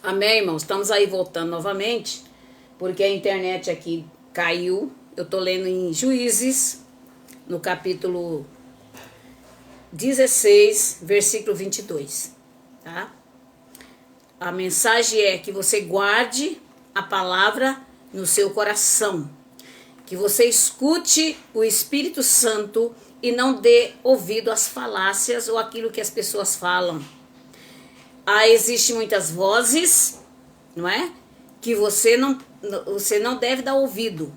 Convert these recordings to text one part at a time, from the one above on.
Amém, irmãos? Estamos aí voltando novamente, porque a internet aqui caiu. Eu tô lendo em Juízes, no capítulo 16, versículo 22, tá? A mensagem é que você guarde a palavra no seu coração, que você escute o Espírito Santo e não dê ouvido às falácias ou aquilo que as pessoas falam. Existem muitas vozes, não é? Que você não deve dar ouvido.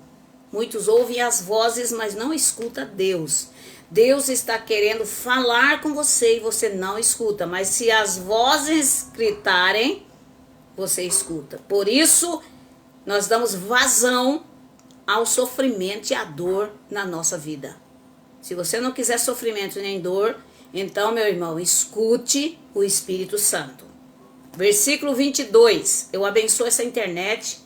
Muitos ouvem as vozes, mas não escuta Deus. Deus está querendo falar com você e você não escuta. Mas se as vozes gritarem, você escuta. Por isso, nós damos vazão ao sofrimento e à dor na nossa vida. Se você não quiser sofrimento nem dor, então, meu irmão, escute o Espírito Santo. Versículo 22. Eu abençoo essa internet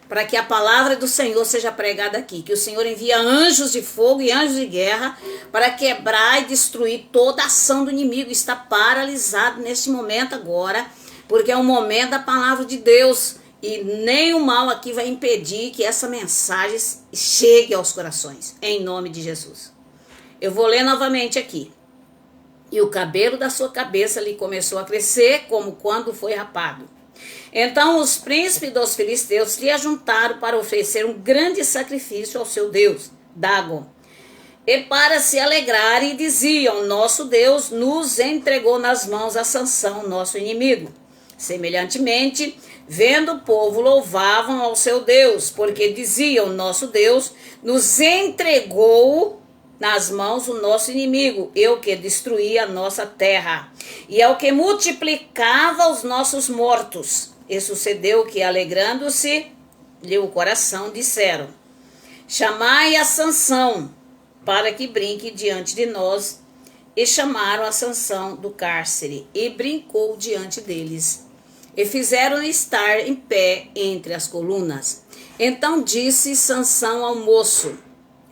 para que a palavra do Senhor seja pregada aqui. Que o Senhor envia anjos de fogo e anjos de guerra para quebrar e destruir toda a ação do inimigo. Está paralisado neste momento agora, porque é o momento da palavra de Deus. E nem o mal aqui vai impedir que essa mensagem chegue aos corações. Em nome de Jesus. Eu vou ler novamente aqui. E o cabelo da sua cabeça lhe começou a crescer, como quando foi rapado. Então os príncipes dos filisteus lhe ajuntaram para oferecer um grande sacrifício ao seu Deus, Dagon. E para se alegrarem, diziam: nosso Deus nos entregou nas mãos a Sansão, nosso inimigo. Semelhantemente, vendo o povo, louvavam ao seu Deus, porque diziam: nosso Deus nos entregou nas mãos o nosso inimigo, eu que destruía a nossa terra, e é o que multiplicava os nossos mortos. E sucedeu que, alegrando-se-lhe o coração, disseram: chamai a Sansão, para que brinque diante de nós. E chamaram a Sansão do cárcere, e brincou diante deles. E fizeram-no estar em pé entre as colunas. Então disse Sansão ao moço,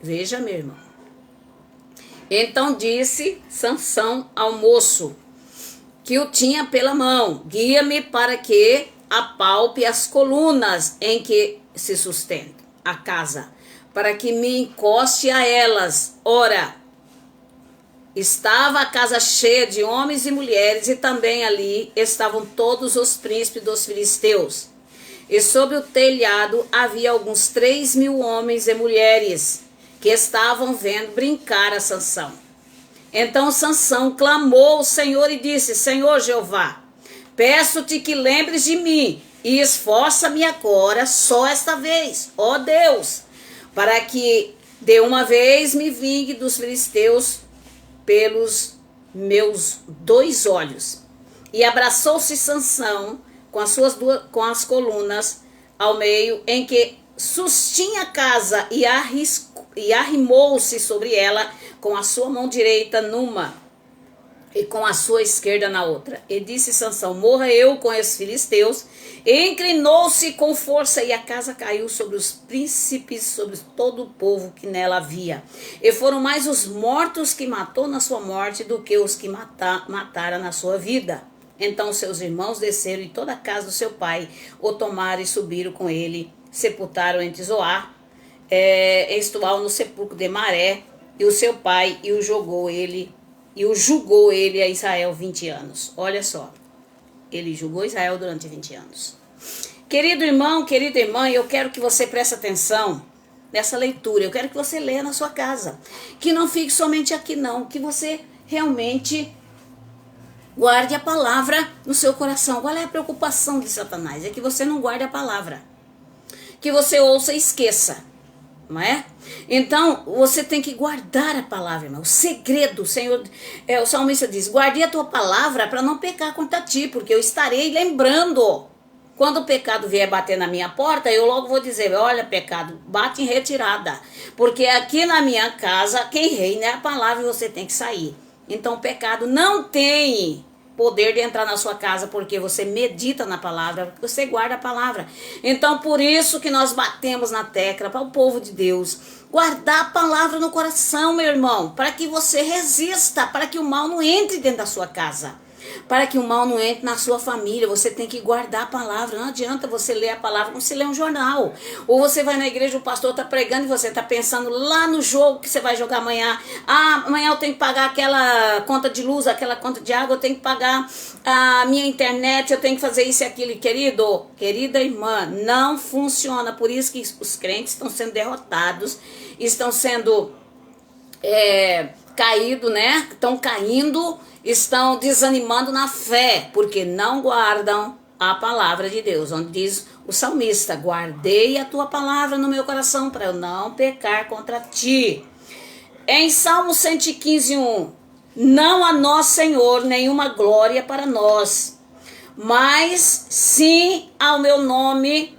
veja, meu irmão. Então disse Sansão ao moço, que o tinha pela mão: guia-me para que apalpe as colunas em que se sustenta a casa, para que me encoste a elas. Ora, estava a casa cheia de homens e mulheres, e também ali estavam todos os príncipes dos filisteus. E sobre o telhado havia alguns 3.000 homens e mulheres, que estavam vendo brincar a Sansão. Então Sansão clamou ao Senhor e disse: Senhor Jeová, peço-te que lembres de mim e esforça-me agora, só esta vez, ó Deus, para que de uma vez me vingue dos filisteus pelos meus 2 olhos. E abraçou-se Sansão com as colunas ao meio em que sustinha a casa e arrimou-se sobre ela com a sua mão direita numa e com a sua esquerda na outra. E disse Sansão: morra eu com os filisteus. E inclinou-se com força, e a casa caiu sobre os príncipes, sobre todo o povo que nela havia. E foram mais os mortos que matou na sua morte do que os que matara na sua vida. Então seus irmãos desceram, e toda a casa do seu pai o tomaram e subiram com ele. Sepultaram entre Zoar, Estual, no sepulcro de Maré, e o seu pai, e o julgou ele a Israel 20 anos. Olha só, ele julgou Israel durante 20 anos. Querido irmão, querida irmã, eu quero que você preste atenção nessa leitura. Eu quero que você leia na sua casa, que não fique somente aqui não, que você realmente guarde a palavra no seu coração. Qual é a preocupação de Satanás? É que você não guarde a palavra, que você ouça e esqueça, não é? Então, você tem que guardar a palavra, irmão. O segredo, o Senhor, o salmista diz: guarde a tua palavra para não pecar contra ti, porque eu estarei lembrando. Quando o pecado vier bater na minha porta, eu logo vou dizer: olha, pecado, bate em retirada, porque aqui na minha casa, quem reina é a palavra, e você tem que sair. Então, o pecado não tem poder de entrar na sua casa, porque você medita na palavra, porque você guarda a palavra. Então, por isso que nós batemos na tecla para o povo de Deus guardar a palavra no coração, meu irmão, para que você resista, para que o mal não entre dentro da sua casa. para que o mal não entre na sua família. Você tem que guardar a palavra. Não adianta você ler a palavra como se lê um jornal. Ou você vai na igreja, o pastor está pregando e você está pensando lá no jogo que você vai jogar amanhã. Ah, amanhã eu tenho que pagar aquela conta de luz, aquela conta de água, eu tenho que pagar a minha internet, eu tenho que fazer isso e aquilo. Querido, querida irmã, não funciona. Por isso que os crentes estão sendo derrotados, estão sendo caídos, né? Estão caindo, estão desanimando na fé, porque não guardam a palavra de Deus, onde diz o salmista: guardei a tua palavra no meu coração para eu não pecar contra ti. Em Salmo 115:1, não a nós, Senhor, nenhuma glória para nós, mas sim ao meu nome,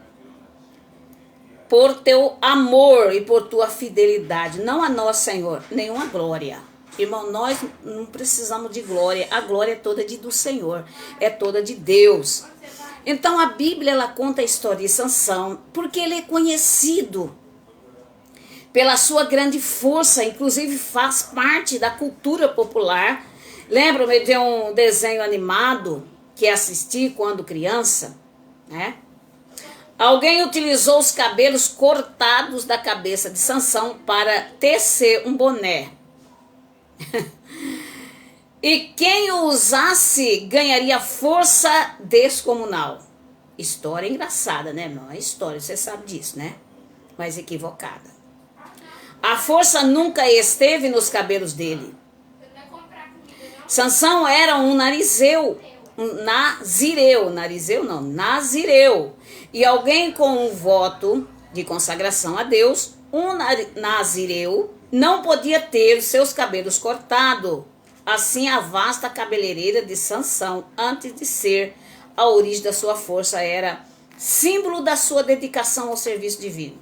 por teu amor e por tua fidelidade. Não a nós, Senhor, nenhuma glória. Irmão, nós não precisamos de glória. A glória é toda do Senhor, é toda de Deus. Então a Bíblia, ela conta a história de Sansão, porque ele é conhecido pela sua grande força, inclusive faz parte da cultura popular. Lembro-me de um desenho animado que assisti quando criança, né? Alguém utilizou os cabelos cortados da cabeça de Sansão para tecer um boné. E quem o usasse ganharia força descomunal. História engraçada, né, irmão? É história, você sabe disso, né? Mas equivocada. A força nunca esteve nos cabelos dele. Sansão era um nazireu. Nazireu. E alguém com um voto de consagração a Deus, um nazireu, não podia ter os seus cabelos cortados. Assim, a vasta cabeleireira de Sansão, antes de ser a origem da sua força, era símbolo da sua dedicação ao serviço divino.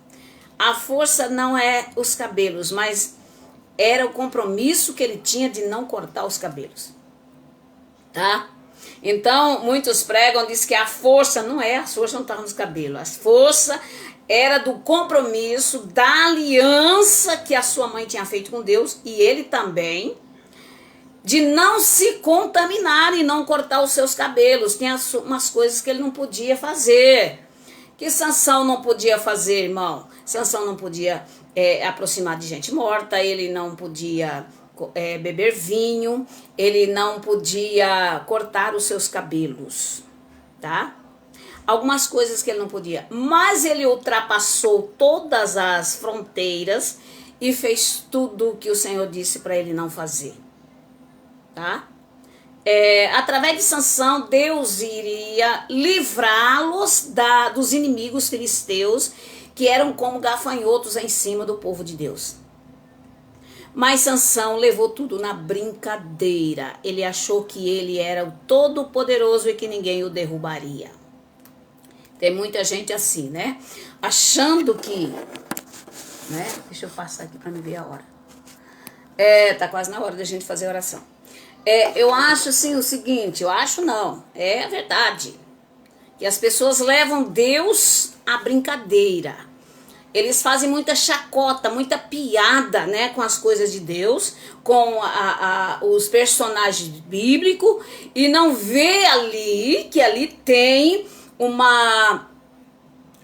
A força não é os cabelos, mas era o compromisso que ele tinha de não cortar os cabelos. Tá? Então, muitos pregam, diz que a força não estava nos cabelos. A força era do compromisso, da aliança que a sua mãe tinha feito com Deus, e ele também, de não se contaminar e não cortar os seus cabelos. Tinha umas coisas que ele não podia fazer. Que Sansão não podia fazer, irmão? Sansão não podia aproximar de gente morta, ele não podia beber vinho, ele não podia cortar os seus cabelos, tá? Algumas coisas que ele não podia, mas ele ultrapassou todas as fronteiras e fez tudo o que o Senhor disse para ele não fazer, tá? Através de Sansão, Deus iria livrá-los dos inimigos filisteus, que eram como gafanhotos em cima do povo de Deus. Mas Sansão levou tudo na brincadeira. Ele achou que ele era o todo-poderoso e que ninguém o derrubaria. Tem muita gente assim, né? Achando que... né? Deixa eu passar aqui para me ver a hora. Tá quase na hora da gente fazer oração. Eu acho assim o seguinte, é a verdade. Que as pessoas levam Deus à brincadeira. Eles fazem muita chacota, muita piada, né, com as coisas de Deus, com os personagens bíblicos, e não vê ali que ali tem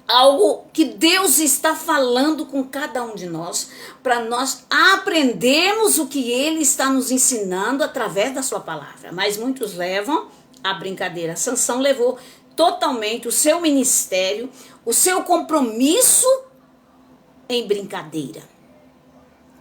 algo que Deus está falando com cada um de nós, para nós aprendermos o que Ele está nos ensinando através da sua palavra. Mas muitos levam a brincadeira. Sansão levou totalmente o seu ministério, o seu compromisso em brincadeira.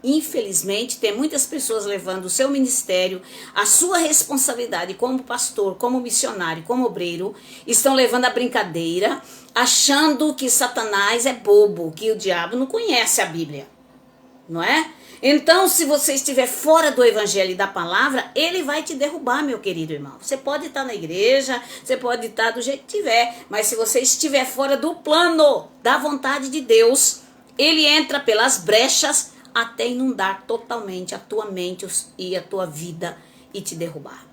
Infelizmente, tem muitas pessoas levando o seu ministério, a sua responsabilidade como pastor, como missionário, como obreiro, estão levando a brincadeira, achando que Satanás é bobo, que o diabo não conhece a Bíblia, não é? Então, se você estiver fora do evangelho e da palavra, ele vai te derrubar, meu querido irmão. Você pode estar na igreja, você pode estar do jeito que tiver, mas se você estiver fora do plano da vontade de Deus, ele entra pelas brechas até inundar totalmente a tua mente e a tua vida e te derrubar.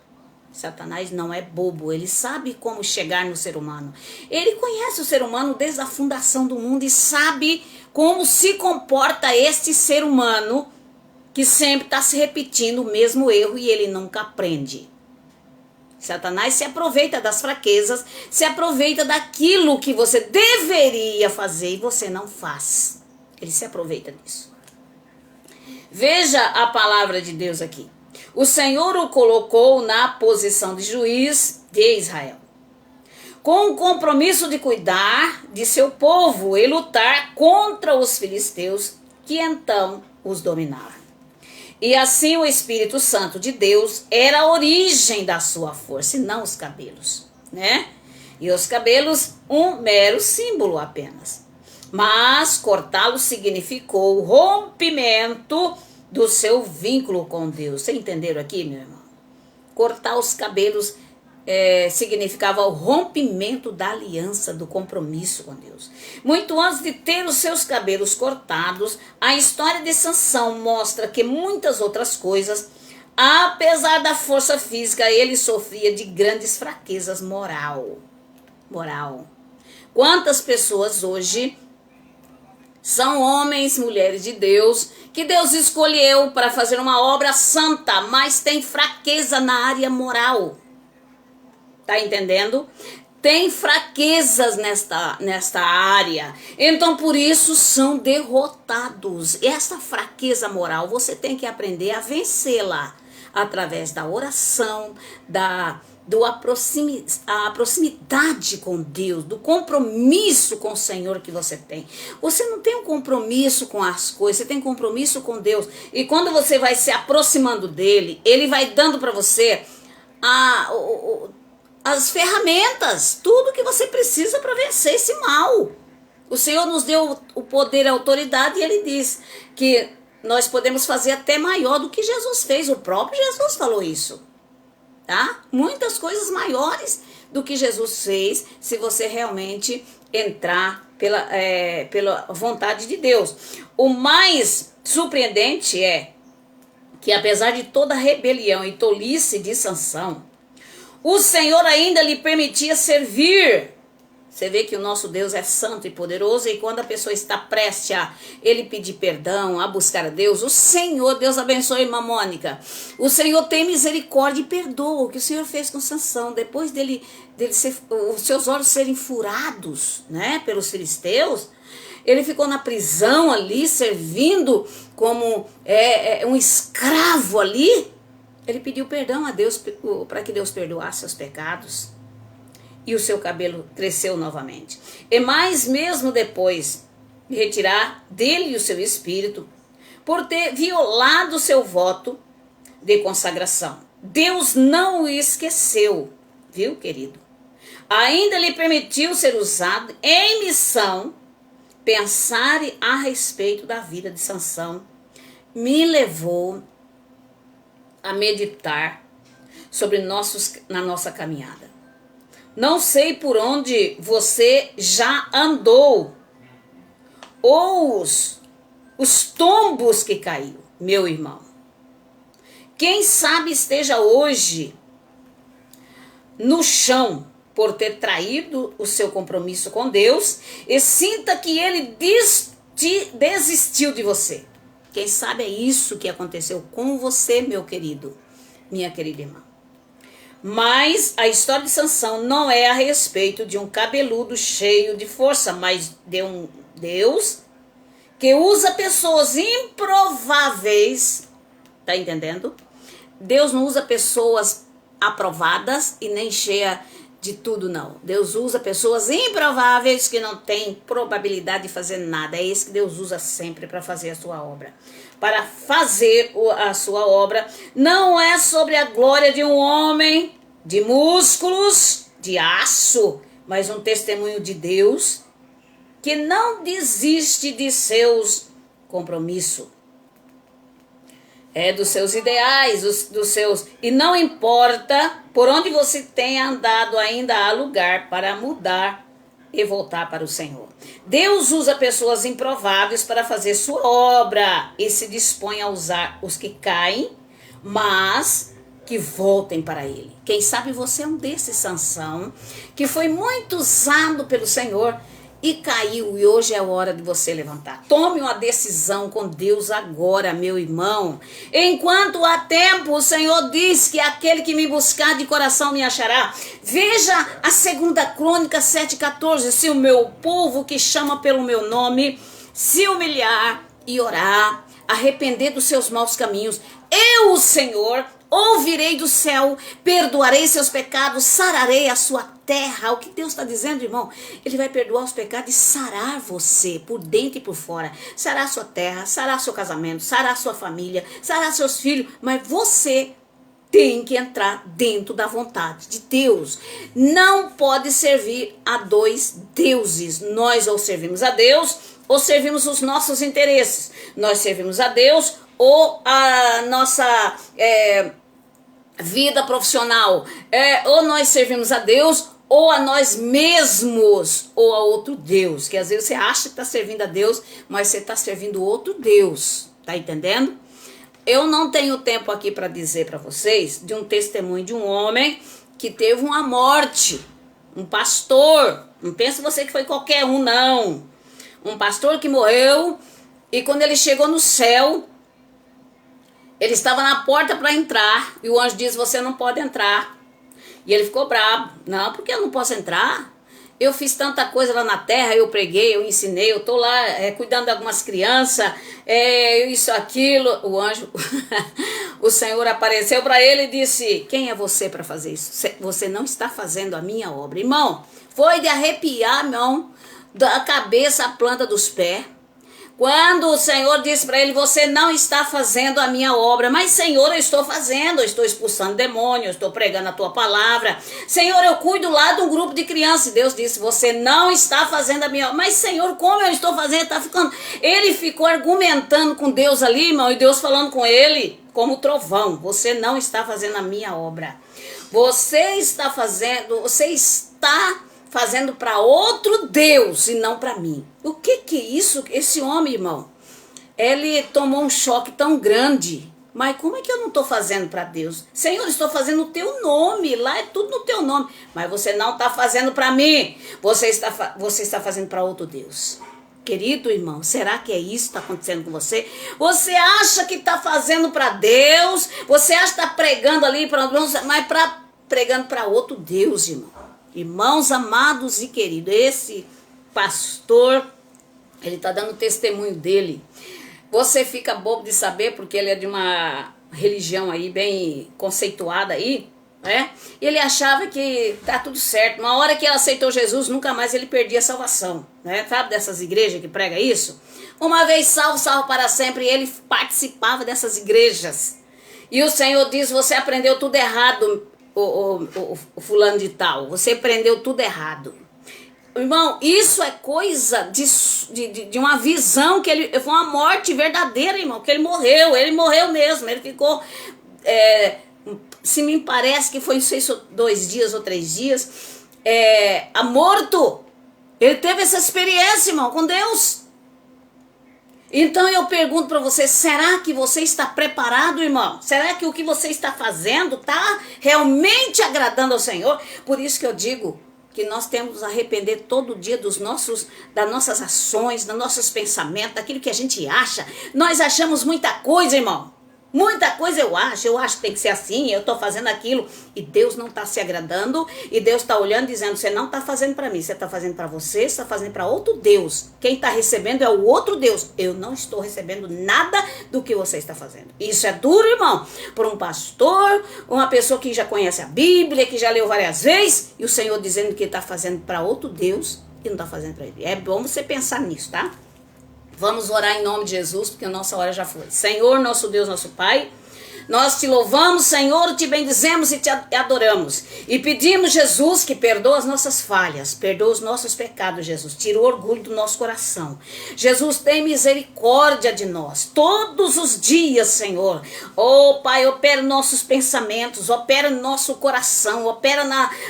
Satanás não é bobo, ele sabe como chegar no ser humano. Ele conhece o ser humano desde a fundação do mundo e sabe como se comporta este ser humano que sempre está se repetindo o mesmo erro e ele nunca aprende. Satanás se aproveita das fraquezas, se aproveita daquilo que você deveria fazer e você não faz. Ele se aproveita disso. Veja a palavra de Deus aqui. O Senhor o colocou na posição de juiz de Israel, com o compromisso de cuidar de seu povo e lutar contra os filisteus que então os dominaram. E assim o Espírito Santo de Deus era a origem da sua força, e não os cabelos, né? E os cabelos, um mero símbolo apenas. Mas cortá-los significou o rompimento do seu vínculo com Deus. Vocês entenderam aqui, meu irmão? Cortar os cabelos significava o rompimento da aliança, do compromisso com Deus. Muito antes de ter os seus cabelos cortados, a história de Sansão mostra que muitas outras coisas, apesar da força física, ele sofria de grandes fraquezas moral. Quantas pessoas hoje são homens, mulheres de Deus, que Deus escolheu para fazer uma obra santa, mas tem fraqueza na área moral. Tá entendendo? Tem fraquezas nesta área. Então, por isso, são derrotados. Essa fraqueza moral, você tem que aprender a vencê-la através da oração, a proximidade com Deus, do compromisso com o Senhor que você tem. Você não tem um compromisso com as coisas, você tem compromisso com Deus. E quando você vai se aproximando dele, ele vai dando para você as ferramentas, tudo que você precisa para vencer esse mal. O Senhor nos deu o poder e a autoridade e ele diz que nós podemos fazer até maior do que Jesus fez. O próprio Jesus falou isso, tá? Muitas coisas maiores do que Jesus fez, se você realmente entrar pela vontade de Deus. O mais surpreendente é que apesar de toda a rebelião e tolice de Sansão, o Senhor ainda lhe permitia servir. Você vê que o nosso Deus é santo e poderoso, e quando a pessoa está prestes a ele pedir perdão, a buscar a Deus, o Senhor, Deus abençoe, irmã Mônica, o Senhor tem misericórdia e perdoa. O que o Senhor fez com Sansão, depois os seus olhos serem furados, né, pelos filisteus, ele ficou na prisão ali, servindo como um escravo ali. Ele pediu perdão a Deus para que Deus perdoasse seus pecados. E o seu cabelo cresceu novamente. E mais mesmo depois de retirar dele o seu espírito, por ter violado o seu voto de consagração, Deus não o esqueceu, viu, querido? Ainda lhe permitiu ser usado em missão. Pensar a respeito da vida de Sansão me levou a meditar sobre na nossa caminhada. Não sei por onde você já andou, ou os tombos que caiu, meu irmão. Quem sabe esteja hoje no chão por ter traído o seu compromisso com Deus e sinta que ele desistiu de você. Quem sabe é isso que aconteceu com você, meu querido, minha querida irmã. Mas a história de Sansão não é a respeito de um cabeludo cheio de força, mas de um Deus que usa pessoas improváveis. Tá entendendo? Deus não usa pessoas aprovadas e nem cheia de tudo, não. Deus usa pessoas improváveis que não têm probabilidade de fazer nada. É esse que Deus usa sempre para fazer a sua obra. Para fazer a sua obra não é sobre a glória de um homem, de músculos, de aço, mas um testemunho de Deus que não desiste de seus compromissos. Dos seus ideais, dos seus... E não importa por onde você tenha andado, ainda há lugar para mudar e voltar para o Senhor. Deus usa pessoas improváveis para fazer sua obra e se dispõe a usar os que caem, mas que voltem para Ele. Quem sabe você é um desses, Sansão, que foi muito usado pelo Senhor e caiu, e hoje é a hora de você levantar. Tome uma decisão com Deus agora, meu irmão. Enquanto há tempo, o Senhor diz que aquele que me buscar de coração me achará. Veja a 2 Crônica 7,14. Se o meu povo que chama pelo meu nome se humilhar e orar, arrepender dos seus maus caminhos, eu, o Senhor, ouvirei do céu, perdoarei seus pecados, sararei a sua terra. O que Deus está dizendo, irmão? Ele vai perdoar os pecados e sarar você, por dentro e por fora. Sarar sua terra, sarar seu casamento, sarar sua família, sarar seus filhos. Mas você tem que entrar dentro da vontade de Deus. Não pode servir a dois deuses. Nós ou servimos a Deus ou servimos os nossos interesses. Nós servimos a Deus ou a nossa vida profissional, ou nós servimos a Deus ou a nós mesmos, ou a outro Deus, que às vezes você acha que está servindo a Deus, mas você está servindo outro Deus, tá entendendo? Eu não tenho tempo aqui para dizer para vocês de um testemunho de um homem que teve uma morte, um pastor, não pense você que foi qualquer um, não, um pastor que morreu, e quando ele chegou no céu, ele estava na porta para entrar, e o anjo disse, você não pode entrar. E ele ficou bravo. Não, porque eu não posso entrar? Eu fiz tanta coisa lá na terra, eu preguei, eu ensinei, eu estou lá cuidando de algumas crianças, isso, aquilo. O anjo, o Senhor apareceu para ele e disse, quem é você para fazer isso? Você não está fazendo a minha obra. Irmão, foi de arrepiar, irmão, da cabeça à planta dos pés. Quando o Senhor disse para ele, você não está fazendo a minha obra. Mas Senhor, eu estou fazendo, eu estou expulsando demônios, eu estou pregando a tua palavra. Senhor, eu cuido lá de um grupo de crianças. E Deus disse, você não está fazendo a minha obra. Mas Senhor, como eu estou fazendo? Ele ficou argumentando com Deus ali, irmão, e Deus falando com ele como trovão. Você não está fazendo a minha obra. Você está fazendo para outro Deus e não para mim. O que é isso? Esse homem, irmão, ele tomou um choque tão grande. Mas como é que eu não estou fazendo para Deus? Senhor, estou fazendo o teu nome, lá é tudo no teu nome. Mas você não está fazendo para mim, você está fazendo para outro Deus. Querido irmão, será que é isso que está acontecendo com você? Você acha que está fazendo para Deus, você acha que está pregando ali, mas pregando para outro Deus, irmão. Irmãos amados e queridos, esse pastor, ele está dando testemunho dele. Você fica bobo de saber, porque ele é de uma religião aí bem conceituada aí, né? E ele achava que tá tudo certo. Uma hora que ele aceitou Jesus, nunca mais ele perdia a salvação, né? Sabe dessas igrejas que pregam isso? Uma vez salvo, salvo para sempre. E ele participava dessas igrejas. E o Senhor diz, você aprendeu tudo errado, o fulano de tal, você aprendeu tudo errado. Irmão, isso é coisa de uma visão que ele foi uma morte verdadeira, irmão, que ele morreu mesmo, ele ficou, se me parece que foi, não sei se 2 dias ou 3 dias, morto. Ele teve essa experiência, irmão, com Deus. Então eu pergunto para você, será que você está preparado, irmão? Será que o que você está fazendo está realmente agradando ao Senhor? Por isso que eu digo que nós temos que arrepender todo dia das nossas ações, dos nossos pensamentos, daquilo que a gente acha. Nós achamos muita coisa, irmão. Muita coisa eu acho que tem que ser assim, eu estou fazendo aquilo, e Deus não está se agradando, e Deus está olhando dizendo, você não está fazendo para mim, você está fazendo para você está fazendo para outro Deus. Quem está recebendo é o outro Deus. Eu não estou recebendo nada do que você está fazendo. Isso é duro, irmão, para um pastor, uma pessoa que já conhece a Bíblia, que já leu várias vezes, e o Senhor dizendo que está fazendo para outro Deus, e não está fazendo para ele. É bom você pensar nisso, tá? Vamos orar em nome de Jesus, porque a nossa hora já foi. Senhor, nosso Deus, nosso Pai, nós te louvamos, Senhor, te bendizemos e te adoramos. E pedimos, Jesus, que perdoa as nossas falhas, perdoa os nossos pecados, Jesus. Tira o orgulho do nosso coração. Jesus, tem misericórdia de nós. Todos os dias, Senhor. Oh, Pai, opera nossos pensamentos, opera no nosso coração, opera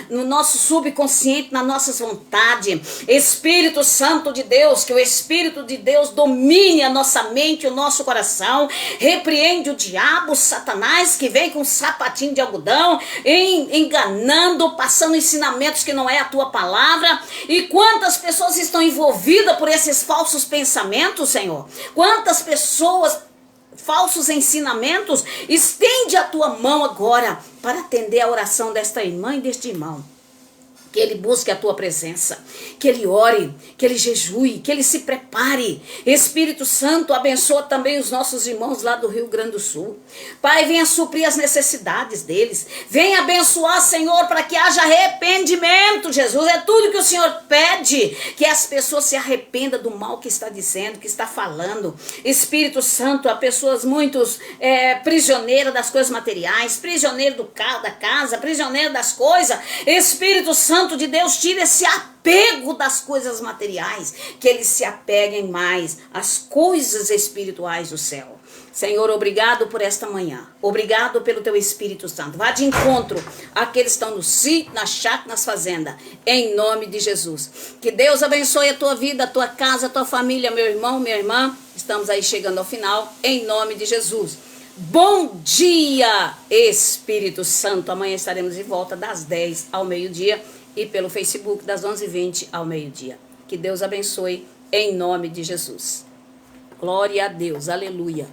no nosso subconsciente, nas nossas vontades. Espírito Santo de Deus, que o Espírito de Deus domine a nossa mente, o nosso coração. Repreende o diabo, Satanás, Satanás que vem com um sapatinho de algodão, enganando, passando ensinamentos que não é a tua palavra. E quantas pessoas estão envolvidas por esses falsos pensamentos, Senhor? Quantas pessoas, falsos ensinamentos? Estende a tua mão agora para atender a oração desta irmã e deste irmão. Que ele busque a tua presença, que ele ore, que ele jejue, que ele se prepare. Espírito Santo, abençoa também os nossos irmãos lá do Rio Grande do Sul. Pai, venha suprir as necessidades deles. Venha abençoar, Senhor, para que haja arrependimento, Jesus. É tudo que o Senhor pede, que as pessoas se arrependam do mal que está dizendo, que está falando. Espírito Santo, há pessoas muitos prisioneiras das coisas materiais, prisioneiro do carro, da casa, prisioneiro das coisas. Espírito Santo de Deus, tira esse apego das coisas materiais, que eles se apeguem mais às coisas espirituais do céu. Senhor, obrigado por esta manhã. Obrigado pelo teu Espírito Santo. Vá de encontro àqueles que estão no sítio, na chácara, nas fazendas. Em nome de Jesus. Que Deus abençoe a tua vida, a tua casa, a tua família, meu irmão, minha irmã. Estamos aí chegando ao final. Em nome de Jesus. Bom dia, Espírito Santo. Amanhã estaremos de volta das 10 ao meio-dia e pelo Facebook das 11h20 ao meio-dia. Que Deus abençoe em nome de Jesus. Glória a Deus. Aleluia.